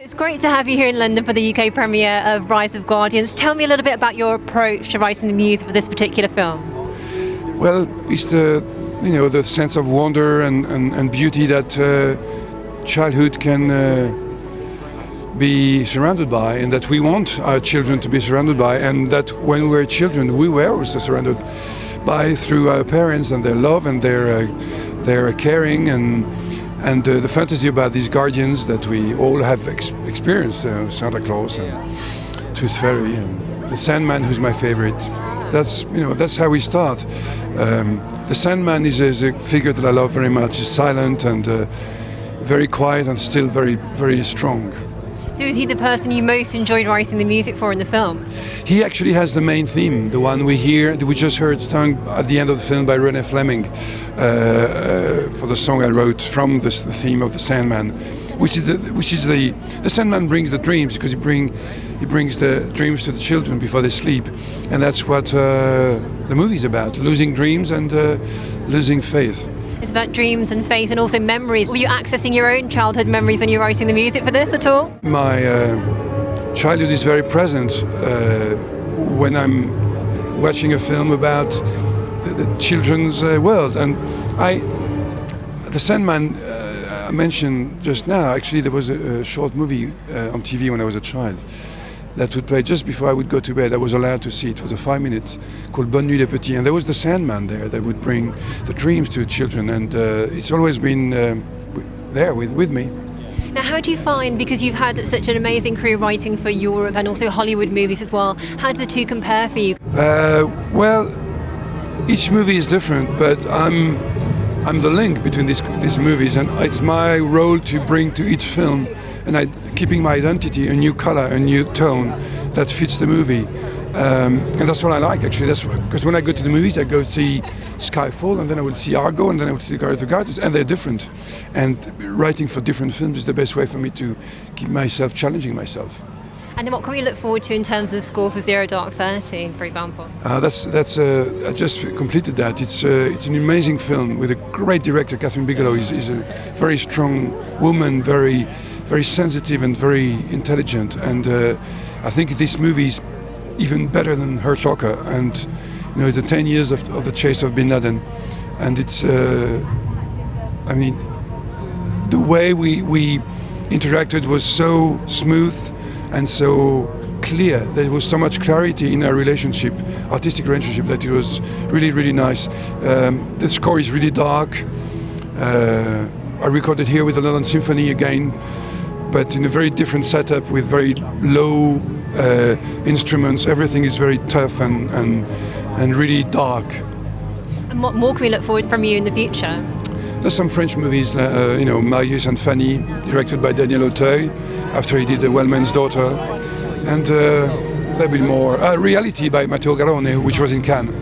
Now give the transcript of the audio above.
It's great to have you here in London for the UK premiere of Rise of Guardians. Tell me a little bit about your approach to writing the music for this particular film. Well, it's the sense of wonder and beauty that childhood can be surrounded by, and that we want our children to be surrounded by, and that when we're children we were also surrounded by through our parents and their love and their caring and the fantasy about these guardians that we all have experienced, Santa Claus and Tooth Fairy and the Sandman, who's my favorite. That's how we start. The Sandman is a figure that I love very much. He's silent and very quiet and still very, very strong. So is he the person you most enjoyed writing the music for in the film? He actually has the main theme, the one we just heard sung at the end of the film by René Fleming for the song I wrote from the theme of the Sandman, which is the Sandman brings the dreams, because he brings the dreams to the children before they sleep, and that's what the movie's about: losing dreams and losing faith. It's about dreams and faith and also memories. Were you accessing your own childhood memories when you were writing the music for this at all? My childhood is very present when I'm watching a film about the children's world. And the Sandman I mentioned just now, actually there was a short movie on TV when I was a child that would play just before I would go to bed. I was allowed to see it for the 5 minutes, called Bonne Nuit les Petits, and there was the Sandman there that would bring the dreams to children, and it's always been there with me. Now, how do you find, because you've had such an amazing career writing for Europe and also Hollywood movies as well, how do the two compare for you? Well, each movie is different, but I'm the link between these movies, and it's my role to bring to each film, and keeping my identity, a new color, a new tone that fits the movie. And that's what I like, actually. That's because when I go to the movies, I go see Skyfall, and then I will see Argo, and then I will see Guardians of the Galaxy, and they're different. And writing for different films is the best way for me to keep myself challenging myself. And then what can we look forward to in terms of the score for Zero Dark 30, for example? I just completed that. It's an amazing film with a great director. Catherine Bigelow is a very strong woman, very, very sensitive and very intelligent. And I think this movie is even better than Hurt Locker. And it's the 10 years of the chase of Bin Laden. And it's, the way we interacted was so smooth and so clear. There was so much clarity in our relationship, artistic relationship, that it was really, really nice. The score is really dark. I recorded here with the London Symphony again, but in a very different setup with very low instruments. Everything is very tough and really dark. And what more can we look forward from you in the future? There's some French movies, Marius and Fanny, directed by Daniel Auteuil, after he did The Wellman's Daughter, and there'll be more. Reality by Matteo Garrone, which was in Cannes.